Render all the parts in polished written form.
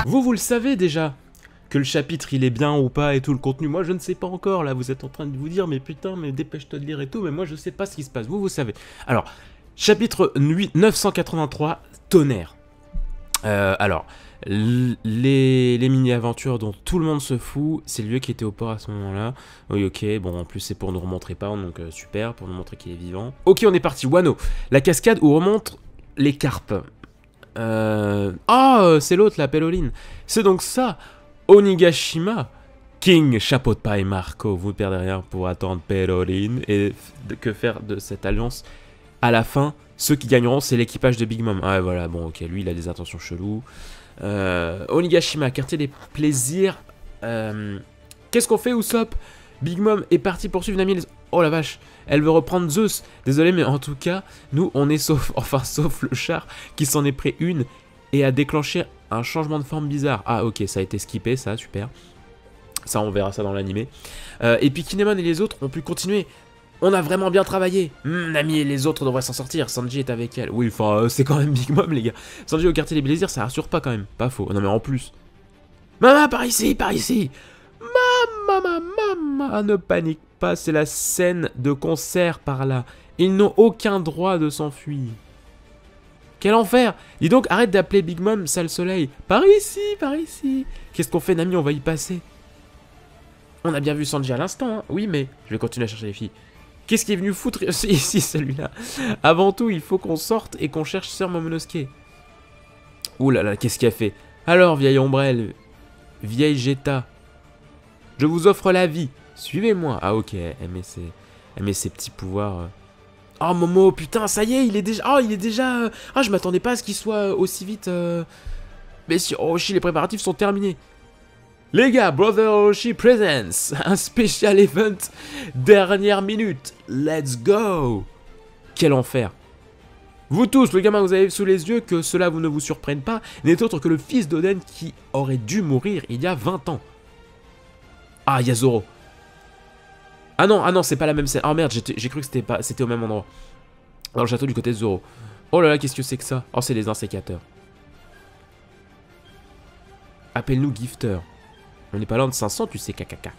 Vous le savez déjà que le chapitre il est bien ou pas et tout le contenu. Moi je ne sais pas encore là, vous êtes en train de vous dire mais putain mais dépêche-toi de lire et tout, mais moi je sais pas ce qui se passe, vous savez. Alors, chapitre 983, tonnerre. Alors, les mini-aventures dont tout le monde se fout, c'est le vieux qui était au port à ce moment-là. Oui ok, bon en plus c'est pour nous remontrer pas, donc super, pour nous montrer qu'il est vivant. Ok on est parti, Wano, la cascade où remontent les carpes. C'est l'autre la Péloline. C'est donc ça. Onigashima, King, chapeau de paille, Marco, vous ne perdez rien pour attendre Péroline. Et que faire de cette alliance? À la fin, ceux qui gagneront, c'est l'équipage de Big Mom. Ah voilà, bon ok, lui il a des intentions cheloues. Onigashima, quartier des plaisirs. Qu'est-ce qu'on fait, Usopp? Big Mom est parti poursuivre Nami. Oh la vache, elle veut reprendre Zeus. Désolé, mais en tout cas, nous on est sauf, enfin sauf le char qui s'en est pris une et a déclenché un changement de forme bizarre. Ah ok, ça a été skippé, ça, super. Ça, on verra ça dans l'animé. Et puis Kinemon et les autres ont pu continuer. On a vraiment bien travaillé. Nami et les autres devraient s'en sortir. Sanji est avec elle. Oui, enfin, c'est quand même Big Mom, les gars. Sanji au quartier des plaisirs, ça rassure pas quand même. Pas faux. Non mais en plus. Maman, par ici, par ici. Maman, ne panique pas, c'est la scène de concert par là. Ils n'ont aucun droit de s'enfuir. Quel enfer! Dis donc, arrête d'appeler Big Mom sale soleil. Par ici, par ici. Qu'est-ce qu'on fait, Nami? On va y passer. On a bien vu Sanji à l'instant, hein. Oui, mais je vais continuer à chercher les filles. Qu'est-ce qui est venu foutre ici, celui-là? Avant tout, il faut qu'on sorte et qu'on cherche Sœur Momonosuke. Ouh là là, qu'est-ce qu'il a fait? Alors, vieille ombrelle, vieille Jetta, je vous offre la vie. Suivez-moi. Ah ok, elle met ses petits pouvoirs. Oh Momo, putain, ça y est, il est déjà... Oh, il est déjà... Ah, je m'attendais pas à ce qu'il soit aussi vite... Mais si... Oh, Oshi, les préparatifs sont terminés. Les gars, Brother Oshi Presents, un spécial event, dernière minute. Let's go. Quel enfer. Vous tous, le gamin que vous avez sous les yeux, que cela vous ne vous surprenne pas, n'est autre que le fils d'Oden qui aurait dû mourir il y a 20 ans. Ah, il y a Zoro. Ah non, c'est pas la même scène. Oh merde, j'ai cru que c'était au même endroit. Dans le château du côté de Zoro. Oh là là, qu'est-ce que c'est que ça? Oh, c'est les insécateurs. Appelle-nous Gifter. On n'est pas loin de 500, tu sais, kakaka.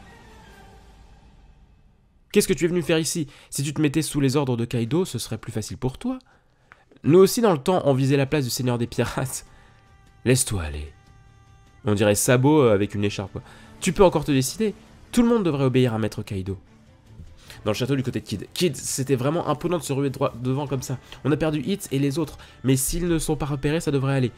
Qu'est-ce que tu es venu faire ici? Si tu te mettais sous les ordres de Kaido, ce serait plus facile pour toi. Nous aussi, dans le temps, on visait la place du seigneur des pirates. Laisse-toi aller. On dirait Sabo avec une écharpe. Tu peux encore te décider. Tout le monde devrait obéir à Maître Kaido. Dans le château du côté de Kid. Kid, c'était vraiment imposant de se ruer droit devant comme ça. On a perdu Hits et les autres. Mais s'ils ne sont pas repérés, ça devrait aller.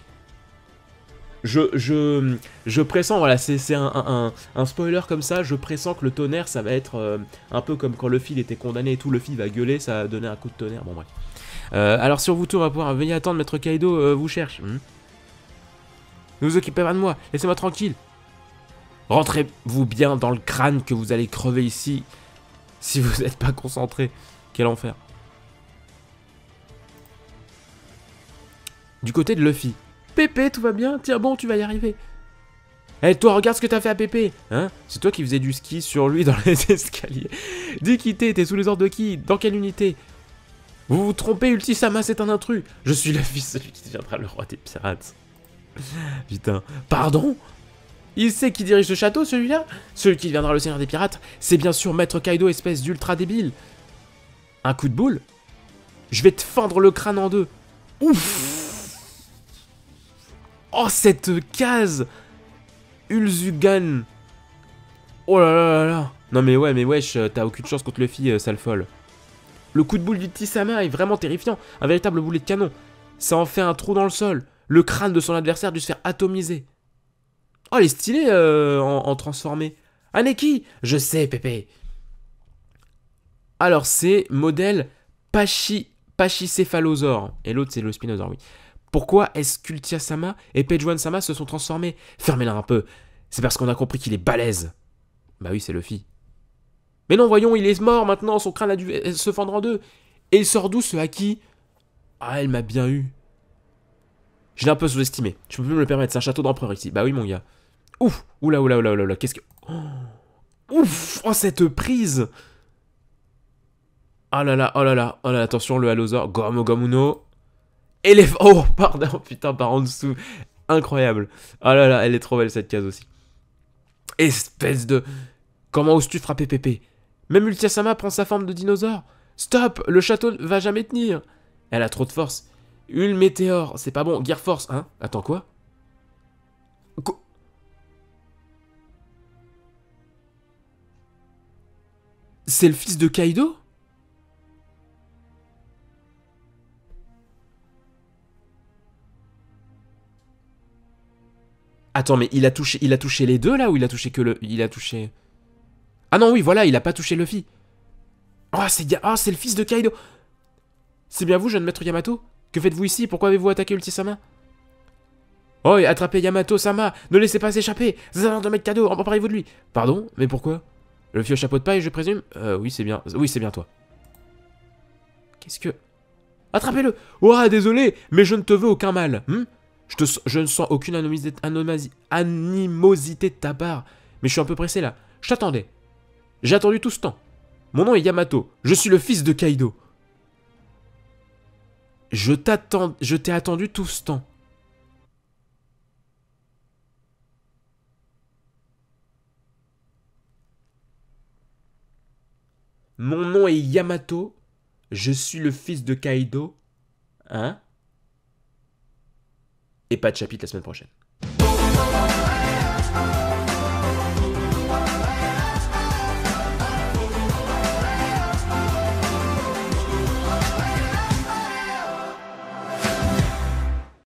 Je pressens, voilà, c'est un spoiler comme ça. Je pressens que le tonnerre, ça va être un peu comme quand Luffy était condamné et tout. Luffy va gueuler, ça va donner un coup de tonnerre. Bon, bref. Alors, sur vous tous, on va pouvoir venir attendre. Maître Kaido vous cherche. Ne vous occupez pas de moi. Laissez-moi tranquille. Rentrez-vous bien dans le crâne que vous allez crever ici. Si vous n'êtes pas concentré. Quel enfer. Du côté de Luffy. Pépé, tout va bien? Tiens bon, tu vas y arriver. Eh toi, regarde ce que t'as fait à Pépé. Hein? C'est toi qui faisais du ski sur lui dans les escaliers. Dis quitter, t'es sous les ordres de qui? Dans quelle unité? Vous vous trompez, Ulti-sama, c'est un intrus. Je suis Luffy, celui qui deviendra le roi des pirates. Putain. Pardon? Il sait qui dirige ce château, celui-là? Celui qui deviendra le seigneur des pirates, c'est bien sûr Maître Kaido, espèce d'ultra débile. Un coup de boule? Je vais te fendre le crâne en deux. Ouf! Oh, cette case! Ulzugan. Oh là là là là. Non mais ouais, mais wesh, t'as aucune chance contre Luffy, sale folle. Le coup de boule du Tisama est vraiment terrifiant. Un véritable boulet de canon. Ça en fait un trou dans le sol. Le crâne de son adversaire a dû se faire atomiser. Oh, elle est stylée en transformé. Aneki! Je sais, Pépé. Alors, c'est modèle Pachycéphalosaure. Et l'autre, c'est le Spinosaure, oui. Pourquoi est-ce qu'Ultia-sama et Peijuan-sama se sont transformés? Fermez-la un peu. C'est parce qu'on a compris qu'il est balèze. Bah oui, c'est Luffy. Mais non, voyons, il est mort maintenant. Son crâne a dû se fendre en deux. Et il sort d'où, ce Haki? Ah, elle m'a bien eu. Je l'ai un peu sous-estimé. Je peux plus me le permettre. C'est un château d'empereur ici. Bah oui, mon gars. Ouf! Oula, oula, oula, oula, oula. Qu'est-ce que... Oh. Ouf! Oh, cette prise! Oh là là, oh là là. Oh là là, attention, le Allosaure. Gomu Gomu no. Et les... Oh, pardon, putain, par en dessous. incroyable. Oh là là, elle est trop belle cette case aussi. Espèce de... Comment oses-tu frapper Pépé? Même Ultia-sama prend sa forme de dinosaure. Stop, le château ne va jamais tenir. Elle a trop de force. Une météore, c'est pas bon. Gear Force, hein? Attends, quoi? C'est le fils de Kaido? Attends, mais il a touché les deux là ou il a touché que le... Il a touché... Ah non, oui, voilà, il a pas touché Luffy. Oh, c'est le fils de Kaido. C'est bien vous, jeune maître Yamato? Que faites-vous ici? Pourquoi avez-vous attaqué Ulti-sama? Oh, et attrapez Yamato-sama! Ne laissez pas s'échapper! Zan de maître Kaido, emparez-vous de lui! Pardon? Mais pourquoi? Luffy au chapeau de paille, je présume? Oui, c'est bien. Oui, c'est bien toi. Qu'est-ce que... Attrapez-le! Oh, désolé, mais je ne te veux aucun mal. Je ne sens aucune animosité de ta part. Mais je suis un peu pressé là. Je t'attendais. J'ai attendu tout ce temps. Mon nom est Yamato. Je suis le fils de Kaido. Je t'ai attendu tout ce temps. Mon nom est Yamato. Je suis le fils de Kaido. Hein? Et pas de chapitre la semaine prochaine.